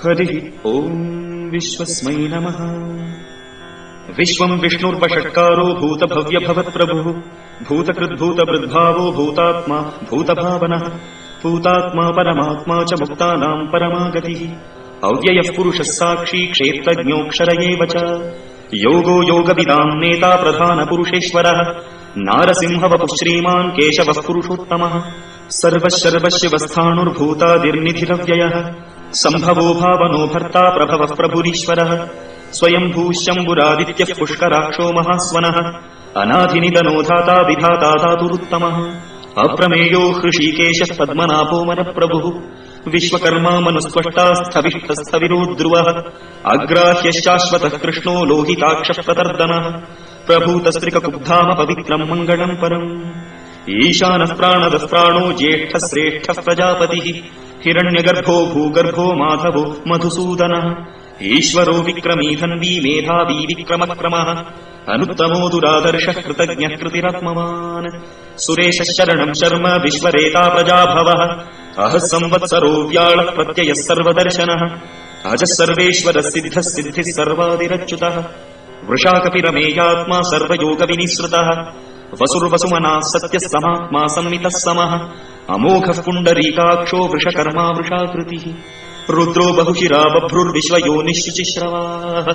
हरिः ओम् विश्वस्मै नमः। विश्वं विष्णुर्वषट्कारो भूतभव्यभवत्प्रभुः भूतकृद्भूतभृद्भावो भूतात्मा भूतभावनः भूतात्मा परमात्मा च मुक्तानां परमागतिः अव्ययः पुरुषः साक्षी क्षेत्रज्ञोऽक्षर एव च योगो योगविदां नेता प्रधानपुरुषेश्वरः नारसिंहवपुः श्रीमान् केशवः पुरुषोत्तमः सर्वशर्वशिवस्थाणुर्भूतादिर्निधिरव्ययः सम्भवो भावनो भर्ता प्रभवः प्रभुरीश्वरः स्वयंभूः शम्भुरादित्यः पुष्कराक्षो महास्वनः अनाधिनिधनो धाता विधाता धातुरुत्तमः अप्रमेयो हृषीकेशः पद्मनाभो मनप्रभुः विश्वकर्मा मनुस्त्वष्टा स्थविष्ठस्थविरो ध्रुवः अग्राह्यश्शाश्वतः कृष्णो लोहिताक्षः प्रतर्दनः प्रभूतस्त्रिककुब्धाम पवित्रम् मङ्गलम् परम् ईशानः प्राणदः प्राणो ज्येष्ठः श्रेष्ठः प्रजापतिः हिरण्यगर्भो भूगर्भो माधवो मधुसूदनः ईश्वरो विक्रमी धन्वी मेधावी विक्रमक्रमः अनुत्तमो दुरादर्शः कृतज्ञः कृतिरात्मवान् सुरेशः शरणम् शर्म विश्वरेता प्रजाभवः अहः संवत्सरो व्याळः प्रत्ययः सर्वदर्शनः अजः सर्वेश्वरः सिद्धः सिद्धिः सर्वादिरच्युतः वृषाकपिरमेयात्मा सर्वयोगविनिसृतः वसुर्वसुमनः सत्यः समात्मा संमितः समः अमोघः पुण्डरीकाक्षो वृषकर्मा वृषाकृतिः रुद्रो बहुशिरा बभ्रुर्विश्वयोनिश्चिश्रवाः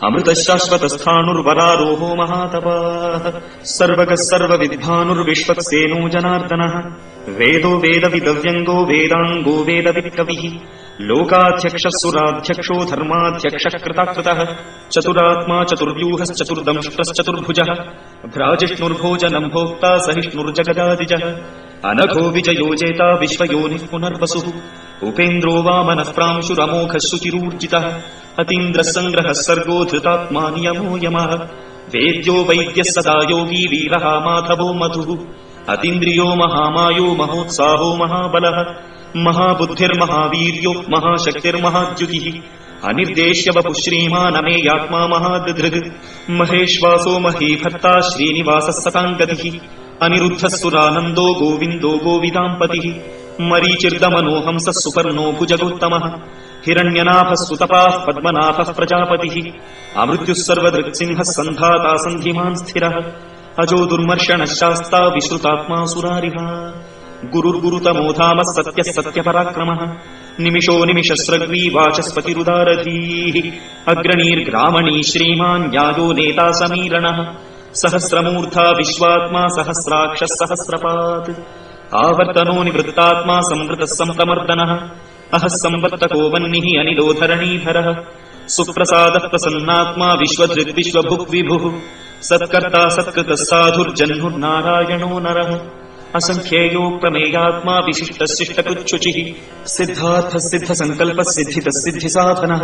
अमृतः शाश्वतस्थाणुर्वरारोहो महातपाः सर्वगः सर्वविद्भानुर्विश्वक्सेनो जनार्दनः वेदो वेदविदव्यङ्गो वेदाङ्गो वेदवित्कविः लोकाध्यक्षः सुराध्यक्षो धर्माध्यक्षः कृताकृतः चतुरात्मा चतुर्व्यूहश्चतुर्दंष्ट्रश्चतुर्भुजः भ्राजिष्णुर्भोजनम् भोक्ता सहिष्णुर्जगदादिजः अनघो विजयो जेता विश्वयोनिः पुनर्वसुः उपेन्द्रो वामनः प्रांशुरमोघः शुचिरूर्जितः अतीन्द्रः सङ्ग्रहः सर्गो धृतात्मा नियमो यमः वेद्यो वैद्यः सदा योगी वीरः माधवो मधुः अतीन्द्रियो महामायो महोत्साहो महाबलः महाबुद्धिर्महावीर्यो महाशक्तिर्महाद्युतिः अनिर्देश्य वपुः श्रीमानमेयात्मा महादधृग् महेश्वासो महीभर्ता श्रीनिवासः सताङ्गतिः अनिरुद्धः सुरानन्दो गोविन्दो गोविदाम्पतिः मरीचिर्दमनो हंसः सुपर्णो भुजगोत्तमः हिरण्यनाभः सुतपाः पद्मनाभः प्रजापतिः अमृत्युः सर्वदृक्सिंहः सन्धाता सन्धिमान् स्थिरः अजो दुर्मर्षणः शास्ता विश्रुतात्मा सुरारिः गुरुर्गुरुतमो धामः सत्यः सत्यपराक्रमः निमिषो निमिषस्रग्वी वाचस्पतिरुदारधीः अग्रणीर्ग्रामणी श्रीमान् न्यायो नेता समीरणः सहस्रमूर्धा विश्वात्मा सहस्राक्षः सहस्रपात् आवर्तनो निवृत्तात्मा संवृतः सम्प्रमर्दनः अहः संवर्तको वह्निः अनिलोधरणीधरः सुप्रसादः प्रसन्नात्मा विश्वधृग्विश्वभुक् विभुः सत्कर्ता सत्कृतः साधुर्जह्नुर्नारायणो नरः असङ्ख्येयो प्रमेयात्मा विशिष्टः शिष्टकृच्छुचिः सिद्धार्थः सिद्धसङ्कल्पः सिद्धितः सिद्धिसाधनः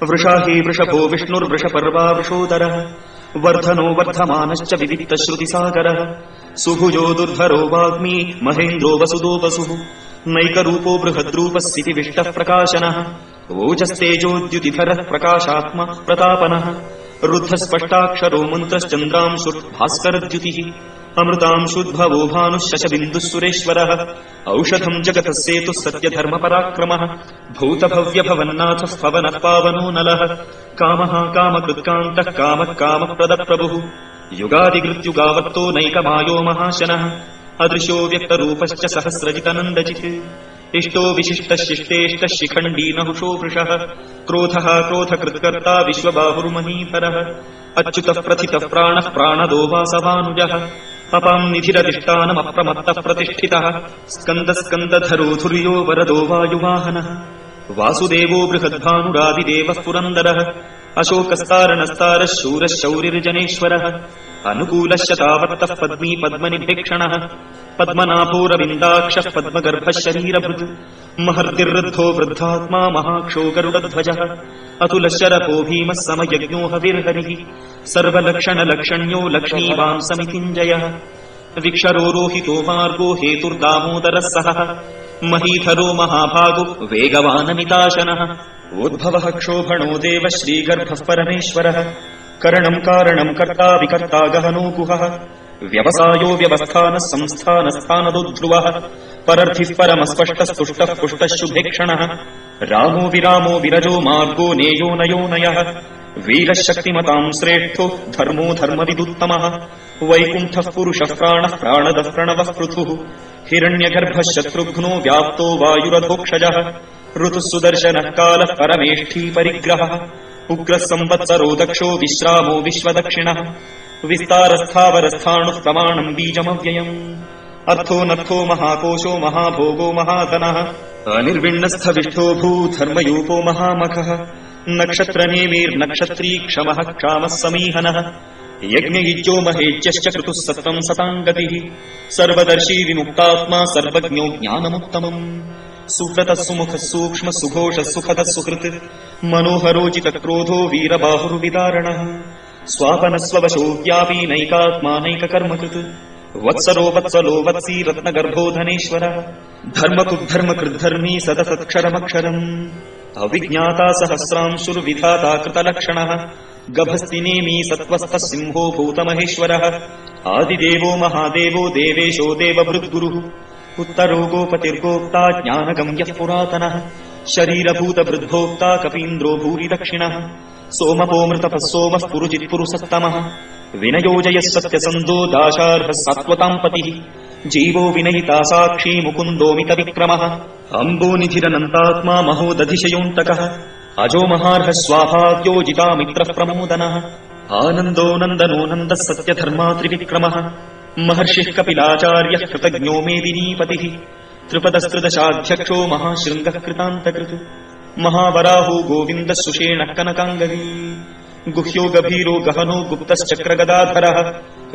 वृषा हि वृषभो विष्णुर्वृषपर्वा वृषोदरः वर्धनो वर्धमानश्च विविक्तश्रुतिसागरः सुभुजो दुर्धरो वाग्मी महेन्द्रो वसुदो वसुः नैकरूपो बृहद्रूपः स्थितिविष्टः प्रकाशनः ओजस्तेजोद्युतिधरः प्रकाशात्मा प्रतापनः रुद्धस्पष्टाक्षरो मन्त्रश्चन्द्रांशुर्भास्करद्युतिः अमृतांशुद्भवो भानुः शशबिन्दुः सुरेश्वरः औषधम् जगतः सेतुः सत्यधर्मपराक्रमः भूतभव्यभवन्नाथः पवनः पावनो नलः कामः कामकृत्कान्तः कामः कामप्रदप्रभुः युगादिकृत्युगावर्तो नैकमायो महाशनः अदृशो व्यक्तरूपश्च सहस्रजितनन्दजित् इष्टो विशिष्टः शिष्टेष्टः शिखण्डी नहुषो वृषः क्रोधः क्रोधकृत्कर्ता विश्वबाहुर्महीधरः अच्युतः प्रथितः प्राणः प्राणदो वासवानुजः अपाम् निधिरधिष्ठानमप्रमत्तः प्रतिष्ठितः स्कन्दस्कन्दधरो धुर्यो वरदो वायुवाहनः वासुदेवो बृहद्भानुरादिदेवः पुरन्दरः अशोकस्तारणस्तारः शूरः शौरिर्जनेश्वरः अनुकूलः शतावर्तः पद्मी पद्मनिभेक्षणः पद्मनाभोरविन्दाक्षः पद्मगर्भः शरीरभृत् महर्तिर्वृद्धो वृद्धात्मा महाक्षो गरुडध्वजः अतुलः शरपो भीमः समयज्ञो हविर्हरिः सर्वलक्षणलक्षण्यो लक्ष्मीवान् समितिञ्जयः विक्षरो रोहितो मार्गो हेतुर्दामोदरः सहः महीधरो महाभागो वेगवानमिताशनः उद्भवः क्षोभणो देव श्रीगर्भः परमेश्वरः करणम् कारणम् कर्ता विकर्ता गहनो गुहः व्यवसायो व्यवस्थानः संस्थानस्थानदो ध्रुवः परर्थिः परमस्पष्टस्तुष्टः पुष्टः शुभेक्षणः रामो विरामो विरजो मार्गो नेयो नयोनयः वीरः शक्तिमताम् श्रेष्ठो धर्मो धर्मविदुत्तमः वैकुण्ठः पुरुषः प्राणः प्राणदः प्रणवः पृथुः हिरण्यगर्भः शत्रुघ्नो व्याप्तो वायुरधोक्षजः ऋतुः सुदर्शनः कालः परमेष्ठी परिग्रहः उग्रः संवत्सरो दक्षो विश्रामो विश्वदक्षिणः विस्तारस्थावरस्थाणुः प्रमाणम् बीजमव्ययम् अर्थो नर्थो महाकोशो महाभोगो महाधनः अनिर्विण्णस्थविष्ठो भूधर्मयूपो महामखः नक्षत्रनेमिर्नक्षत्री क्षमः क्षामः समीहनः यज्ञयुज्यो महेज्यश्च क्रतुः सत्त्वम् सताम् गतिः सर्वदर्शी विमुक्तात्मा सर्वज्ञो ज्ञानमुत्तमम् सुव्रतः सुमुखः सूक्ष्मः सुघोषः सुखदः सुहृत् मनोहरोजितक्रोधो वीरबाहुर्विदारणः स्वापनस्ववशो व्यापी नैकात्मा नैककर्मकृत् वत्सरो वत्सलो वत्सी रत्नगर्भो धनेश्वरः धर्मकृद्धर्मकृद्धर्मी सदसत्क्षरमक्षरम् अविज्ञाता सहस्रांशुर्विधाता कृतलक्षणः गभस्तिनेमी सत्त्वस्थः सिंहो भूतमहेश्वरः आदिदेवो महादेवो देवेशो देवभृद्गुरुः उत्तरो गोपतिर्गोप्ता ज्ञानगम्यः पुरातनः शरीरभूतभृद्भोक्ता कपीन्द्रो भूरि दक्षिणः सोमपोमृतपः सोमः पुरुजित्पुरुसत्तमः विनयोजयः सत्यसन्धो दाशार्हः सात्वताम् पतिः जीवो विनयिता साक्षी मुकुन्दोमित विक्रमः अम्बोनिधिरनन्तात्मा महोदधिशयोऽन्तकः अजो महार्हः स्वाभाव्योजिता मित्रः प्रमोदनः आनन्दो नन्दनो नन्दः सत्यधर्मात्रिविक्रमः महर्षिः कपिलाचार्यः कृतज्ञो मेदिनीपतिः त्रिपदस्त्रिदशाध्यक्षो महाशृङ्गः कृतान्तकृत् महावराहो गोविन्दः सुषेणः कनकाङ्गवी गुह्यो गभीरो गहनो गुप्तश्चक्रगदाधरः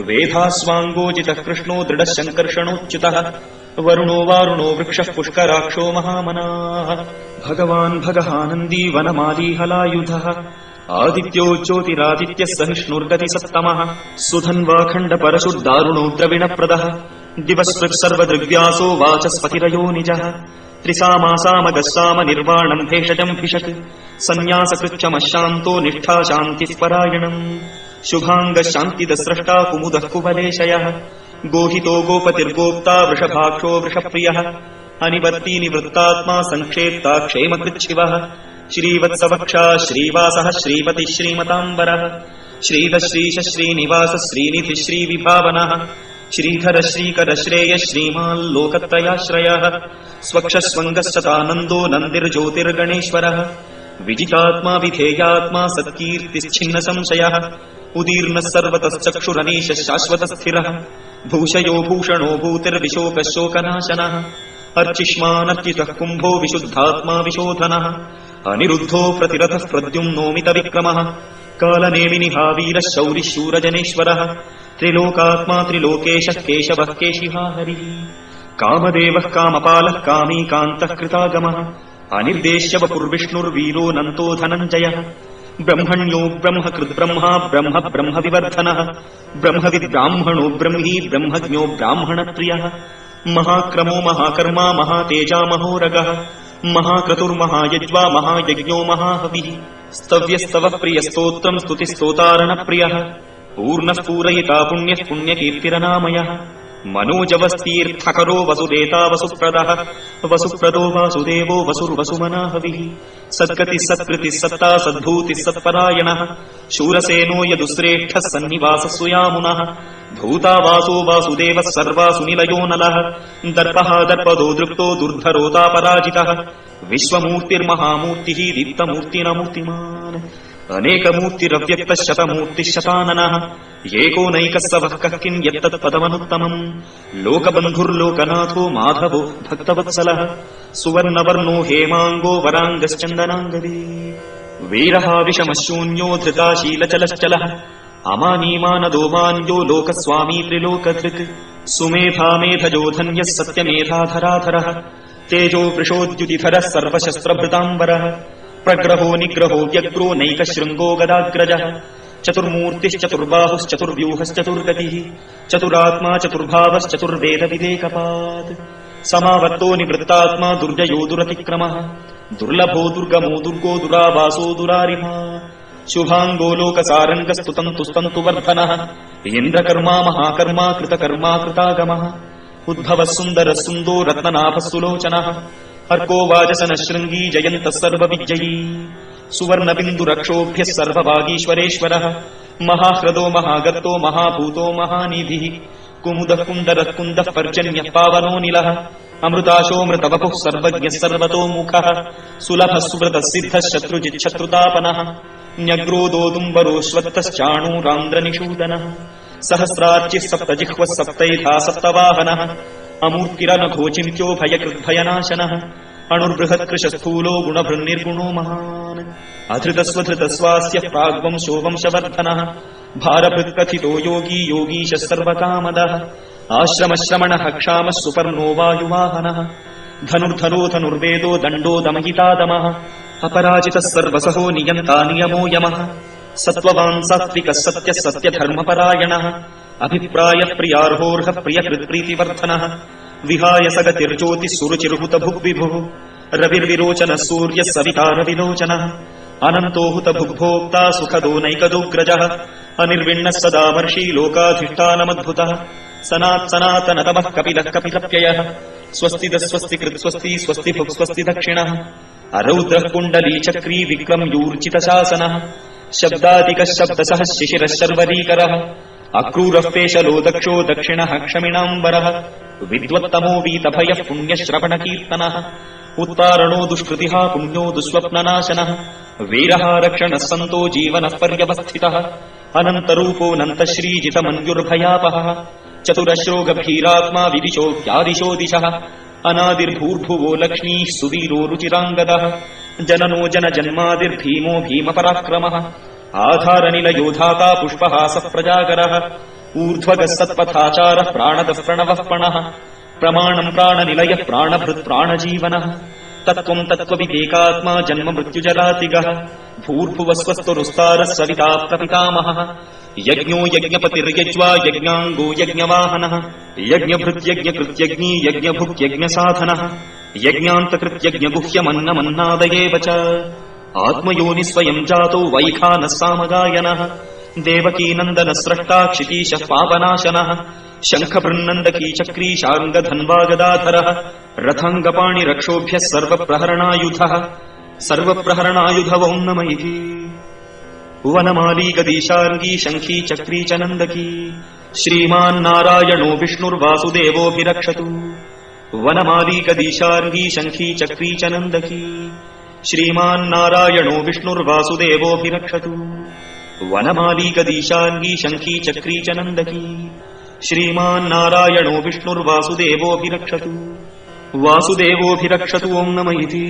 वेधास्वाङ्गोजितः कृष्णो दृढः शङ्कर्षणोच्युतः वरुणो वारुणो वृक्षः पुष्कराक्षो महामनाः भगवान् भगहानन्दी वनमाली हलायुधः आदित्यो ज्योतिरादित्यः सहिष्णुर्गतिसत्तमः सुधन्वाखण्डपरशुर्दारुणो द्रविणप्रदः दिवस्पृक् सर्वदृग्व्यासो वाचस्पतिरयो निजः त्रिसामासामगस्साम निर्वाणम् भेषजम् भिषक् सन्न्यासकृच्छमशान्तो निष्ठा शान्तिस्परायणम् शुभाङ्गः शान्तिदस्रष्टा कुमुदः कुवलेशयः गोहितो गोपतिर्गोप्ता वृषभाक्षो वृषप्रियः अनिवर्ती निवृत्तात्मा सङ्क्षेप्ता क्षेमकृच्छिवः श्रीवत्सवक्षा श्रीवासः श्रीपतिः श्रीमताम्बरः श्रीधः श्रीश श्रीनिवास श्रीनिधिः श्रीविभावनः श्रीधर श्रीकर श्रेय श्रीमाल्लोकत्रयाश्रयः स्वक्षस्वङ्गश्चतानन्दो नन्दिर्ज्योतिर्गणेश्वरः विजितात्मा विधेयात्मा सत्कीर्तिश्छिन्न संशयः उदीर्णः सर्वतश्चक्षुरनीशः शाश्वतस्थिरः भूषयो भूषणो भूतिर्विशोकः शोकनाशनः अर्चिष्मानर्चितः कुम्भो विशुद्धात्मा विशोधनः अनिरुद्धो प्रतिरथः प्रद्युम्नोमित विक्रमः कालनेमिनिहा वीरः शौरिः शूरजनेश्वरः त्रिलोकात्मा त्रिलोकेशः केशवः केशिहा हरिः कामदेवः कामपालः कामी कान्तः कृतागमः अनिर्देश्य वपुर्विष्णुर्वीरो नन्तो धनञ्जयः ब्रह्मण्यो ब्रह्मकृद्ब्रह्मा ब्रह्म ब्रह्मविवर्धनः ब्रह्मविद्ब्राह्मणो ब्रह्मी ब्रह्मज्ञो ब्राह्मणप्रियः महाक्रमो महाकर्मा महातेजा महोरगः महाक्रतुर्महायज्वा महायज्ञो महाहविः स्तव्यस्तवः प्रियस्तोत्रम् स्तुतिस्तोतारणप्रियः पूर्णः पूरयिता पुण्यः पुण्यकीर्तिरनामयः मनोजवस्तीर्थकरो वसुदेता वसुप्रदः वसुप्रदो वासुदेवो वसुर्वसुमनाहविः सत्कृतिः सत्कृतिः सत्ता सद्भूतिः सत्परायणः शूरसेनो यदुश्रेष्ठः सन्निवासः सुयामुनः भूतावासो वासुदेवः सर्वासु निलयो नलः दर्पः दर्पदो दृप्तो दुर्धरोतापराजितः विश्वमूर्तिर्महामूर्तिः दीप्तमूर्तिनमूर्तिमान् अनेकमूर्तिरव्यक्तः शतमूर्तिः शताननः एकोनैकः स वः कः किम् यत्तत्पदमनुत्तमम् लोकबन्धुर्लोकनाथो माधवो भक्तवत्सलः सुवर्णवर्णो हेमाङ्गो वराङ्गश्चन्दनाङ्गदी वीरः विषमशून्यो धृताशीलचलश्चलः अमानीमानदो मान्यो लोकस्वामी त्रिलोकधृक् सुमेधा मेधजो धन्यः सत्यमेधाधराधरः तेजो वृषोद्युतिधरः सर्वशस्त्रभृताम्बरः प्रग्रहो निग्रहो व्यग्रो नैकशृङ्गो गदाग्रजः चतुर्मूर्तिश्चतुर्बाहुश्चतुर्व्यूहश्चतुर्गतिः चतुरात्मा चतुर्भावश्चतुर्वेदविवेकपात् समावर्तो निवृत्तात्मा दुर्जयो दुरतिक्रमः दुर्लभो दुर्गमो दुर्गो दुरावासो दुरारिमा शुभाङ्गो लोकसारङ्गस्तुतन्तुस्तन्तुवर्धनः इन्द्रकर्मा महाकर्मा कृतकर्मा कृतागमः उद्भवः सुन्दरः सुन्दो रत्ननाभः सुलोचनः अर्को वाजसनः शृङ्गी जयन्तः सर्वविजयी सुवर्णबिन्दुरक्षोभ्यः सर्वभागीश्वरेश्वरः महाह्रदो महागर्तो महाभूतो महानिधिः कुमुदः कुन्दरः कुन्दः पर्जन्यः पावनोऽनिलः अमृताशोऽमृतवपुः सर्वज्ञः सर्वतोमुखः सुलभः सुव्रतः सिद्धः शत्रुजिच्छत्रुतापनः न्यग्रोदोदुम्बरोऽश्वत्थश्चाणूरान्द्रनिषूदनः सहस्रार्चिः सप्तजिह्वः सप्तैधा सप्तवाहनः अमूर्तिरनघोचिन्त्यो भयकृद्भयनाशनः अणुर्बृहत्कृशस्थूलो गुणभृन्निर्गुणो महान् अधृतस्वधृतस्वास्य प्राग्वंशो वंशवर्धनः भारभृत्कथितो योगी योगीशः सर्वकामदः आश्रमश्रमणः क्षामः सुपर्णो वायुवाहनः धनुर्धरो धनुर्वेदो दण्डो दमहितादमः अपराजितः सर्वसहो नियन्ता नियमो यमः सत्त्ववान् सात्विकः सत्यः सत्यधर्मपरायणः अभिप्रायप्रियार्होर्हः प्रियकृत्प्रीतिवर्धनः विहाय सगतिर्ज्योतिः सुरुचिर्हुतभुग्विभुः रविर्विरोचनः सूर्यः सविता रविलोचनः अनन्तो हुतभुग्भोक्ता सुखदो नैकदोग्रजः अनिर्विण्णः सदामर्षि लोकाधिष्ठानमद्भुतः सनात्सनातनतमः कपिलः कपिलप्ययः स्वस्तिदः स्वस्तिकृत् स्वस्ति स्वस्तिभुक् स्वस्ति दक्षिणः अरौद्रः कुण्डली चक्री विक्रम्यूर्जितशासनः शब्दादिकः शब्दसः शिशिरः शर्वरीकरः अक्रूरः पेशलो दक्षो दक्षिणः क्षमिणाम्बरः विद्वत्तमो वीतभयः पुण्यश्रवणकीर्तनः उत्तारणो दुष्कृतिः पुण्यो दुःस्वप्ननाशनः वीरः रक्षणः सन्तो जीवनः पर्यवस्थितः अनन्तरूपोऽनन्तश्रीजितमन्युर्भयापहः चतुरश्रो गभीरात्मा विदिशो व्यादिशो दिशः अनादिर्भूर्भुवो लक्ष्मीः सुवीरो रुचिराङ्गदः जननो जनजन्मादिर्भीमो भीमपराक्रमः आधारनिलयो धाता पुष्पहासः प्रजागरः ऊर्ध्वगः सत्पथाचारः प्राणदः प्रणवः पणः प्रमाणम् प्राणनिलयः प्राणभृत् प्राणजीवनः तत्त्वम् तत्त्वविदेकात्मा जन्म मृत्युजरातिगः भूर्भुवस्वस्तुरुस्तारः सविता प्रपितामहः यज्ञो यज्ञपतिर्यज्वा यज्ञाङ्गो यज्ञवाहनः यज्ञभृत्यज्ञकृत्यज्ञी यज्ञभुक्यज्ञसाधनः यज्ञान्तकृत्यज्ञगुह्यमन्नमन्नादयेव च आत्मयोनि स्वयम् जातो वैखानः सामगायनः देवकीनन्दनः स्रष्टा क्षितीशः पापनाशनः शङ्खबृन्नन्दकी चक्री शार्ङ्गधन्वागदाधरः रथाङ्गपाणिरक्षोभ्यः सर्वप्रहरणायुधः सर्वप्रहरणायुधवो नम इति वनमाली गदीशार्ङ्गी शङ्खी चक्री च नन्दकी श्रीमान्नारायणो विष्णुर्वासुदेवोऽभिरक्षतु वनमाली गदीशार्ङ्गी शङ्खी चक्री च नन्दकी श्रीमान्नारायणो विष्णुर्वासुदेवोऽभिरक्षतु वनमाली गदीशार्ङ्गी शङ्खी चक्री च नन्दकी श्रीमान्नारायणो विष्णुर्वासुदेवोऽभिरक्षतु वासुदेवोऽभिरक्षतु ओं नम इति।